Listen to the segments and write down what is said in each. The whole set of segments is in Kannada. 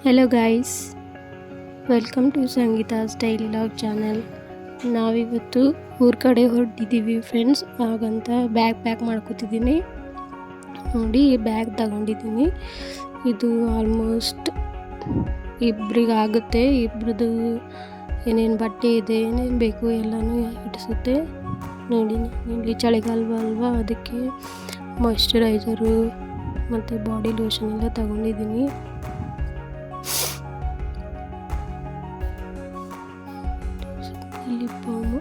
Hello guys, welcome to Sangeetha's daily log channel. ನಾವಿವತ್ತು ಊರ ಕಡೆ ಹೊರಟಿದ್ದೀವಿ ಫ್ರೆಂಡ್ಸ್. ಹಾಗಂತ ಬ್ಯಾಗ್ ಪ್ಯಾಕ್ ಮಾಡ್ಕೊತಿದ್ದೀನಿ. ನೋಡಿ, ಬ್ಯಾಗ್ ತಗೊಂಡಿದ್ದೀನಿ. ಇದು ಆಲ್ಮೋಸ್ಟ್ ಇಬ್ಬರಿಗಾಗುತ್ತೆ. ಇಬ್ಬರದು ಏನೇನು ಬಟ್ಟೆ ಇದೆ, ಏನೇನು ಬೇಕು ಎಲ್ಲನೂ ಇಡಿಸುತ್ತೆ. ನೋಡಿ, ಇಲ್ಲಿ ಚಳಿಗಾಲ ಅಲ್ವಾ, ಅದಕ್ಕೆ ಮಾಯ್ಶ್ಚರೈಸರು ಮತ್ತು ಬಾಡಿ ಲೋಷನ್ ಎಲ್ಲ ತಗೊಂಡಿದ್ದೀನಿ. Lip balm.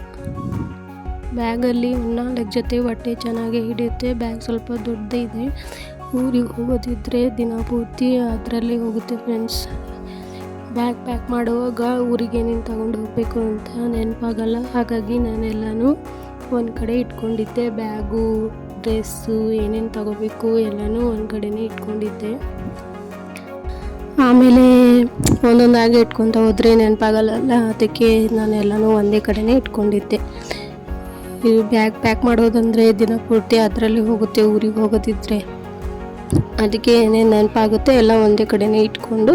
ಬ್ಯಾಗಲ್ಲಿ 4 ಜೊತೆ ಬಟ್ಟೆ ಚೆನ್ನಾಗಿ ಹಿಡಿಯುತ್ತೆ. ಬ್ಯಾಗ್ ಸ್ವಲ್ಪ ದೊಡ್ಡದೇ ಇದೆ. ಊರಿಗೆ ಹೋಗೋದಿದ್ರೆ ದಿನ ಪೂರ್ತಿ ಅದರಲ್ಲೇ ಹೋಗುತ್ತೆ ಫ್ರೆಂಡ್ಸ್. ಬ್ಯಾಗ್ ಪ್ಯಾಕ್ ಮಾಡುವಾಗ ಊರಿಗೆ ಏನೇನು ತಗೊಂಡು ಹೋಗಬೇಕು ಅಂತ ನೆನಪಾಗಲ್ಲ. ಹಾಗಾಗಿ ನಾನೆಲ್ಲನೂ ಒಂದು ಕಡೆ ಇಟ್ಕೊಂಡಿದ್ದೆ. ಬ್ಯಾಗು, ಡ್ರೆಸ್ಸು, ಏನೇನು ತಗೋಬೇಕು ಎಲ್ಲನೂ ಒಂದು ಕಡೆನೇ ಇಟ್ಕೊಂಡಿದ್ದೆ. ಆಮೇಲೆ ಒಂದೊಂದಾಗಿ ಇಟ್ಕೊತ ಹೋದರೆ ನೆನಪಾಗಲ್ಲ. ಅದಕ್ಕೆ ನಾನೆಲ್ಲನೂ ಒಂದೇ ಕಡೆನೇ ಇಟ್ಕೊಂಡಿದ್ದೆ. ಈ ಬ್ಯಾಗ್ ಪ್ಯಾಕ್ ಮಾಡೋದಂದರೆ ದಿನ ಪೂರ್ತಿ ಅದರಲ್ಲಿ ಹೋಗುತ್ತೆ ಊರಿಗೆ ಹೋಗೋದಿದ್ರೆ. ಅದಕ್ಕೆ ಏನೇನು ನೆನಪಾಗುತ್ತೆ ಎಲ್ಲ ಒಂದೇ ಕಡೆನೇ ಇಟ್ಕೊಂಡು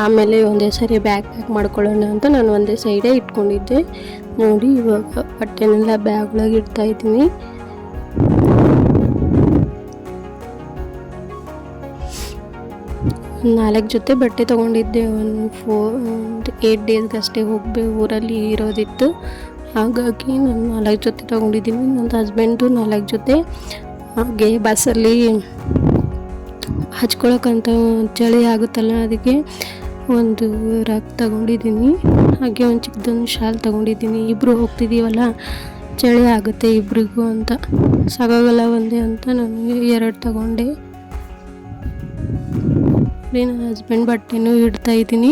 ಆಮೇಲೆ ಒಂದೇ ಸರಿ ಬ್ಯಾಗ್ ಪ್ಯಾಕ್ ಮಾಡ್ಕೊಳ್ಳೋಣ ಅಂತ ನಾನು ಒಂದೇ ಸೈಡೇ ಇಟ್ಕೊಂಡಿದ್ದೆ. ನೋಡಿ, ಇವಾಗ ಬಟ್ಟೆನೆಲ್ಲ ಬ್ಯಾಗ್ ಒಳಗೆ ಇಡ್ತಾಯಿದ್ದೀನಿ. ಒಂದು 4 ಜೊತೆ ಬಟ್ಟೆ ತೊಗೊಂಡಿದ್ದೆ. ಒಂದು 8 ಡೇಸ್ಗಷ್ಟೇ ಊರಲ್ಲಿ ಇರೋದಿತ್ತು. ಹಾಗಾಗಿ ನಾನು 4 ಜೊತೆ ತೊಗೊಂಡಿದ್ದೀನಿ. ನನ್ನ ಹಸ್ಬೆಂಡು 4 ಜೊತೆ. ಹಾಗೆ ಬಸ್ಸಲ್ಲಿ ಹಚ್ಕೊಳಕ್ಕಂತ ಚಳಿ ಆಗುತ್ತಲ್ಲ, ಅದಕ್ಕೆ ಒಂದು ರಗ್ ತೊಗೊಂಡಿದ್ದೀನಿ. ಹಾಗೆ ಒಂದು ಚಿಕ್ಕದೊಂದು ಶಾಲ್ ತೊಗೊಂಡಿದ್ದೀನಿ. ಇಬ್ಬರು ಹೋಗ್ತಿದ್ದೀವಲ್ಲ, ಚಳಿ ಆಗುತ್ತೆ ಇಬ್ಬರಿಗೂ ಅಂತ, ಸಾಕಾಗಲ್ಲ ಒಂದೇ ಅಂತ ನಾನು 2 ತೊಗೊಂಡೆ. ನನ್ನ ಹಸ್ಬೆಂಡ್ ಬಟ್ಟೆನೂ ಇಡ್ತಾ ಇದ್ದೀನಿ.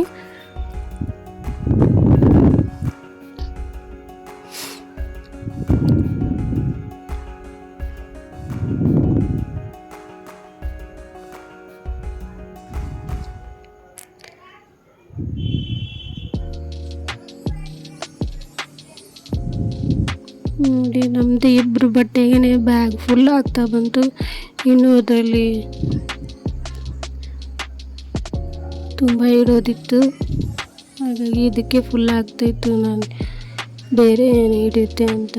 ನೋಡಿ, ನಮ್ಮದು ಇಬ್ಬರು ಬಟ್ಟೆಗೇ ಬ್ಯಾಗ್ ಫುಲ್ ಆಗ್ತಾ ಬಂತು. ಇನ್ನು ಅದರಲ್ಲಿ ತುಂಬ ಇಡೋದಿತ್ತು. ಹಾಗಾಗಿ ಇದಕ್ಕೆ ಫುಲ್ ಆಗ್ತಾಯಿತ್ತು. ನಾನು ಬೇರೆ ಏನು ಹಿಡಿಯುತ್ತೆ ಅಂತ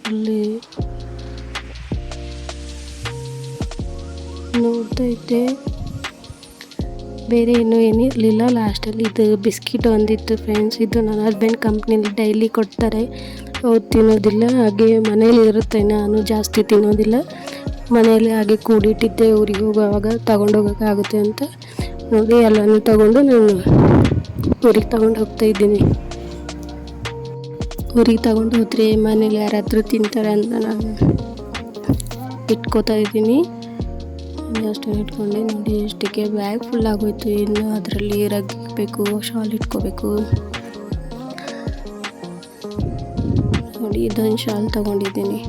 ಅಲ್ಲಿ ನೋಡ್ತಾ ಇದ್ದೆ. ಬೇರೆ ಇನ್ನೂ ಏನಿರಲಿಲ್ಲ. ಲಾಸ್ಟಲ್ಲಿ ಇದು ಬಿಸ್ಕಿಟ್ ಒಂದಿತ್ತು ಫ್ರೆಂಡ್ಸ್. ಇದು ನನ್ನ ಹಸ್ಬೆಂಡ್ ಕಂಪ್ನಿಲಿ ಡೈಲಿ ಕೊಡ್ತಾರೆ. ಅವ್ರು ತಿನ್ನೋದಿಲ್ಲ, ಹಾಗೆ ಮನೇಲಿ ಇರುತ್ತೆ. ನಾನು ಜಾಸ್ತಿ ತಿನ್ನೋದಿಲ್ಲ. ಮನೆಯಲ್ಲಿ ಹಾಗೆ ಕೂಡಿಟ್ಟಿದ್ದೆ, ಊರಿಗೆ ಹೋಗೋವಾಗ ತಗೊಂಡೋಗೋಕ್ಕಾಗುತ್ತೆ ಅಂತ. ನೋಡಿ, ಎಲ್ಲನೂ ತಗೊಂಡು ನಾನು ಊರಿಗೆ ತಗೊಂಡು ಹೋಗ್ತಾಯಿದ್ದೀನಿ. ಊರಿಗೆ ತಗೊಂಡು ಹೋದರೆ ಮನೇಲಿ ಯಾರಾದರೂ ತಿಂತಾರೆ ಅಂತ ನಾನು ಇಟ್ಕೋತಾ ಇದ್ದೀನಿ. ಅಷ್ಟನ್ನು ಇಟ್ಕೊಂಡೆ. ನೋಡಿ, ಅಷ್ಟಕ್ಕೆ ಬ್ಯಾಗ್ ಫುಲ್ ಆಗೋಯ್ತು. ಇನ್ನು ಅದರಲ್ಲಿ ರಗ್ ಇಡಬೇಕು, ಶಾಲ್ ಇಟ್ಕೋಬೇಕು. ನೋಡಿ, ಇದೊಂದು ಶಾಲ್ ತೊಗೊಂಡಿದ್ದೀನಿ.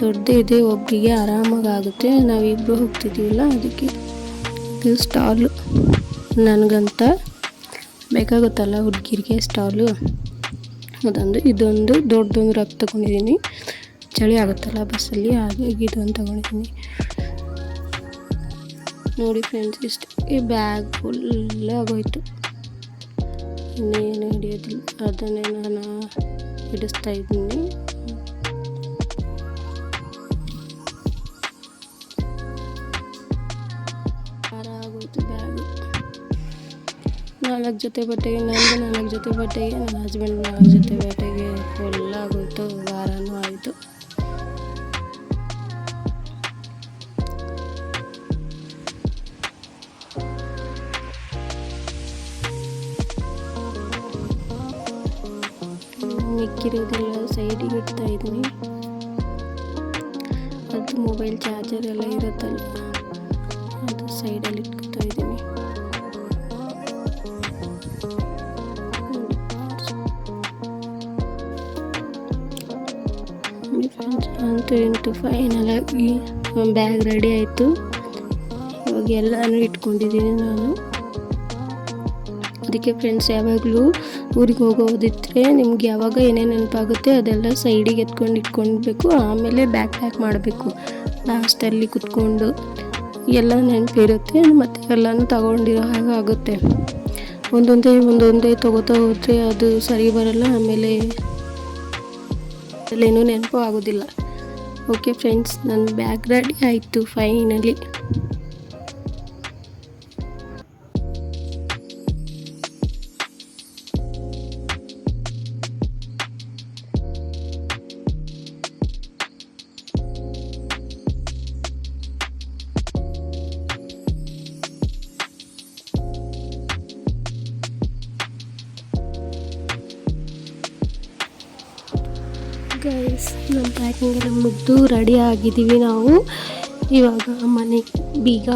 ದೊಡ್ಡದೇ ಇದೆ, ಒಬ್ಬರಿಗೆ ಆರಾಮಾಗಿ ಆಗುತ್ತೆ. ನಾವಿಬ್ಬರು ಹೋಗ್ತಿದ್ದೀವಲ್ಲ, ಅದಕ್ಕೆ ಇದು ಸ್ಟಾಲು ನನಗಂತ ಬೇಕಾಗುತ್ತಲ್ಲ ಹುಡುಗಿರಿಗೆ ಸ್ಟಾಲು, ಅದೊಂದು. ಇದೊಂದು ದೊಡ್ಡದೊಂದು ರಗ್ ತೊಗೊಂಡಿದ್ದೀನಿ. ಚಳಿ ಆಗುತ್ತಲ್ಲ ಬಸ್ಸಲ್ಲಿ, ಹಾಗಾಗಿ ಇದೊಂದು ತೊಗೊಂಡಿದ್ದೀನಿ. ನೋಡಿ ಫ್ರೆಂಡ್ಸ್, ಇಷ್ಟೇ ಬ್ಯಾಗ್ ಫುಲ್ ಆಗೋಯ್ತು. ಇನ್ನೇನು ಹಿಡಿಯೋದಿಲ್ಲ, ಅದನ್ನೇ ನಾನು ಹಿಡಿಸ್ತಾ ಇದ್ದೀನಿ. ಆಗೋಯ್ತು ಬ್ಯಾಗು. 4 ಜೊತೆ ಬಟ್ಟೆಗೆ, ನಂದು 4 ಜೊತೆ ಬಟ್ಟೆಗೆ, ನನ್ನ ಹಸ್ಬೆಂಡ್ 4 ಜೊತೆ ಬಟ್ಟೆಗೆ ಫುಲ್ ಆಗೋಯ್ತು. ವಾರನೂ ಆಯಿತು. ಮಿಕ್ಕಿರೋದೆಲ್ಲ ಸೈಡಿಗೆ ಇಡ್ತಾ ಇದ್ದೀನಿ. ಅದು ಮೊಬೈಲ್ ಚಾರ್ಜರ್ ಎಲ್ಲ ಇರುತ್ತಲ್ಲ, ಅದು ಸೈಡಲ್ಲಿ ಇಟ್ಕೊತಾ ಇದ್ದೀನಿ. ಅಂತೂ ಫೈನಲ್ ಆಗಿ ಬ್ಯಾಗ್ ರೆಡಿ ಆಯಿತು. ಇವಾಗ ಎಲ್ಲನೂ ಇಟ್ಕೊಂಡಿದ್ದೀನಿ ನಾನು. ಅದಕ್ಕೆ ಫ್ರೆಂಡ್ಸ್, ಯಾವಾಗಲೂ ಊರಿಗೆ ಹೋಗೋದಿದ್ರೆ ನಿಮ್ಗೆ ಯಾವಾಗ ಏನೇನು ನೆನಪಾಗುತ್ತೆ ಅದೆಲ್ಲ ಸೈಡಿಗೆ ಇಟ್ಕೊಳ್ಬೇಕು. ಆಮೇಲೆ ಬ್ಯಾಗ್ ಪ್ಯಾಕ್ ಮಾಡಬೇಕು. ಲಾಸ್ಟಲ್ಲಿ ಕುತ್ಕೊಂಡು ಎಲ್ಲ ನೆನಪಿರುತ್ತೆ ಮತ್ತು ಎಲ್ಲನೂ ತಗೊಂಡಿರೋ ಹಾಗೆ ಆಗುತ್ತೆ. ಒಂದೊಂದೇ ತೊಗೋತಾ ಹೋದರೆ ಅದು ಸರಿ ಬರಲ್ಲ, ಆಮೇಲೆ ಅಲ್ಲೇನೂ ನೆನಪು ಆಗೋದಿಲ್ಲ. ಓಕೆ ಫ್ರೆಂಡ್ಸ್, ನನ್ನ ಬ್ಯಾಗ್ ರೆಡಿ ಆಯಿತು ಫೈನಲಿ. ಗೈಸ್, ನಮ್ಮ ಪ್ಯಾಕಿಂಗ್ ಎಲ್ಲ ಮುಗಿದು ರೆಡಿ ಆಗಿದ್ದೀವಿ ನಾವು. ಇವಾಗ ಮನೆಗೆ ಬೀಗ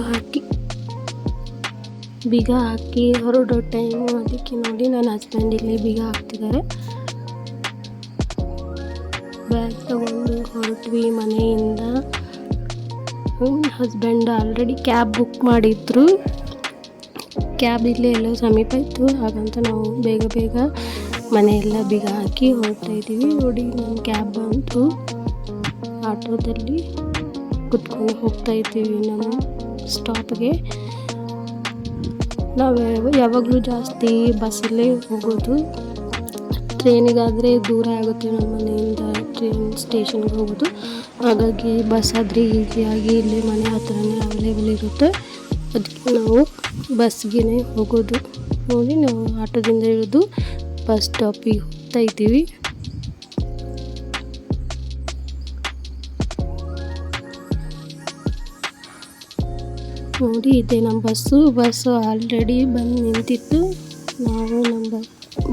ಹಾಕಿ ಹೊರಡೋ ಟೈಮು. ಅದಕ್ಕೆ ನೋಡಿ ನನ್ನ ಹಸ್ಬೆಂಡ್ ಇಲ್ಲಿ ಬೀಗ ಹಾಕ್ತಿದ್ದಾರೆ. ಬ್ಯಾಗ್ ತಗೊಂಡು ಹೊರಟ್ವಿ ಮನೆಯಿಂದ. ಹಸ್ಬೆಂಡ್ ಆಲ್ರೆಡಿ ಕ್ಯಾಬ್ ಬುಕ್ ಮಾಡಿದ್ರು. ಕ್ಯಾಬ್ ಇಲ್ಲೇ ಎಲ್ಲೋ ಸಮೀಪ ಇತ್ತು, ಹಾಗಂತ ನಾವು ಬೇಗ ಮನೆಯೆಲ್ಲ ಬೀಗ ಹಾಕಿ ಹೊರಡ್ತಾ ಇದ್ದೀವಿ. ನೋಡಿ, ನಮ್ಮ ಕ್ಯಾಬ್ ಬಂತು. ಆಟೋದಲ್ಲಿ ಕುತ್ಕೊಂಡು ಹೋಗ್ತಾ ಇದ್ದೀವಿ ನಮ್ಮ ಸ್ಟಾಪ್ಗೆ. ನಾವು ಯಾವಾಗಲೂ ಜಾಸ್ತಿ ಬಸ್ಸಲ್ಲೇ ಹೋಗೋದು. ಟ್ರೈನಿಗಾದರೆ ದೂರ ಆಗುತ್ತೆ ನಮ್ಮ ಮನೆಯಿಂದ ಟ್ರೈನ್ ಸ್ಟೇಷನ್ಗೆ ಹೋಗೋದು. ಹಾಗಾಗಿ ಬಸ್ ಆದರೆ ಈಸಿಯಾಗಿ ಇಲ್ಲೇ ಮನೆ ಹತ್ರನೇ ಅವೈಲೇಬಲ್ ಇರುತ್ತೆ. ಅದಕ್ಕೆ ನಾವು ಬಸ್ಗೆ ಹೋಗೋದು. ನೋಡಿ, ನಾವು ಆಟೋದಿಂದ ಇಳಿದು ಬಸ್ ಸ್ಟಾಪಿಗೆ ಹೋಗ್ತಾ ಇದ್ದೀವಿ. ನೋಡಿ, ಇದೆ ನಮ್ಮ ಬಸ್ಸು ಆಲ್ರೆಡಿ ಬಂದು ನಿಂತಿತ್ತು. ನಾವು ನಮ್ಮ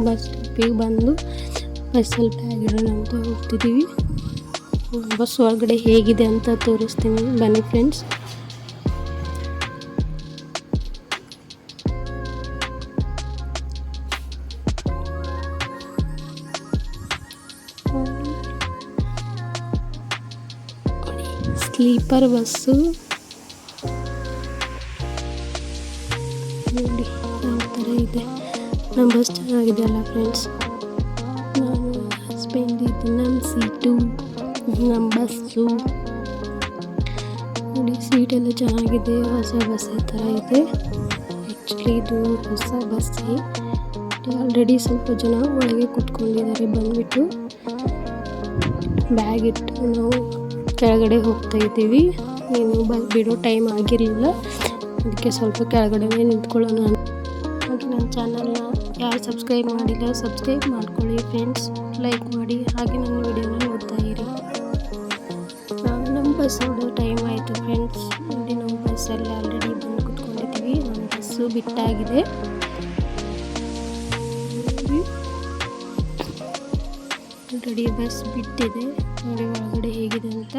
ಬಸ್ ಸ್ಟಾಪಿಗೆ ಬಂದು ಬಸ್ಸಲ್ಲಿ ಬ್ಯಾಗ್ ಇಡೋಣ ಅಂತ ಹೋಗ್ತಿದ್ದೀವಿ. ಬಸ್ ಒಳಗಡೆ ಹೇಗಿದೆ ಅಂತ ತೋರಿಸ್ತೀನಿ, ಬನ್ನಿ ಫ್ರೆಂಡ್ಸ್. ಸ್ಲೀಪರ್ ಬಸ್ಸು ನೋಡಿ ಯಾವ ಥರ ಇದೆ. ನಮ್ಮ ಬಸ್ ಚೆನ್ನಾಗಿದೆ ಅಲ್ಲ ಫ್ರೆಂಡ್ಸ್. ನಾನು ಹಸ್ಬೆಂಡ್ ಇದು ನಮ್ಮ ಸೀಟು, ನಮ್ಮ ಬಸ್ಸು ನೋಡಿ. ಸೀಟೆಲ್ಲ ಚೆನ್ನಾಗಿದೆ, ಹೊಸ ಬಸ್ ಥರ ಇದೆ. ಆ್ಯಕ್ಚುಲಿ ಇದು ಹೊಸ ಬಸ್ಸೇ. ಆಲ್ರೆಡಿ ಸ್ವಲ್ಪ ಜನ ಒಳಗೆ ಕೂತ್ಕೊಂಡಿದ್ದಾರೆ. ಬಂದುಬಿಟ್ಟು ಬ್ಯಾಗ್ ಇಟ್ಟು ನಾವು ಕೆಳಗಡೆ ಹೋಗ್ತಾ ಇದ್ದೀವಿ. ಇನ್ನು ಬಸ್ ಬಿಡೋ ಟೈಮ್ ಆಗಿರಲಿಲ್ಲ, ಅದಕ್ಕೆ ಸ್ವಲ್ಪ ಕೆಳಗಡೆ ನಿಂತ್ಕೊಳ್ಳೋಣ. ಹಾಗೆ ನನ್ನ ಚಾನಲ್ನ ಯಾರು ಸಬ್ಸ್ಕ್ರೈಬ್ ಮಾಡಿಲ್ಲ, ಸಬ್ಸ್ಕ್ರೈಬ್ ಮಾಡ್ಕೊಳ್ಳಿ ಫ್ರೆಂಡ್ಸ್. ಲೈಕ್ ಮಾಡಿ, ಹಾಗೆ ನನ್ನ ವಿಡಿಯೋನ ನೋಡ್ತಾ ಇರಿ. ನಮ್ಮ ಬಸ್ ನೋಡೋ ಟೈಮ್ ಆಯಿತು ಫ್ರೆಂಡ್ಸ್. ನೋಡಿ, ನಾವು ಬಸ್ಸಲ್ಲಿ ಆಲ್ರೆಡಿ ಬಂದು ಕೂತ್ಕೊಂಡಿದ್ದೀವಿ. ನಮ್ಮ ಬಸ್ಸು ಬಿಟ್ಟಾಗಿದೆ. ಆಲ್ರೆಡಿ ಬಸ್ ಬಿಟ್ಟಿದೆ. ನೋಡಿ ಒಳಗಡೆ ಹೇಗಿದೆ ಅಂತ.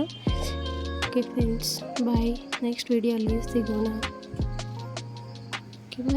Okay friends, bye. ನೆಕ್ಸ್ಟ್ ವಿಡಿಯೋಲ್ಲಿ ಸಿಗೋಣ. ಓಕೆ ಬಾಯ್.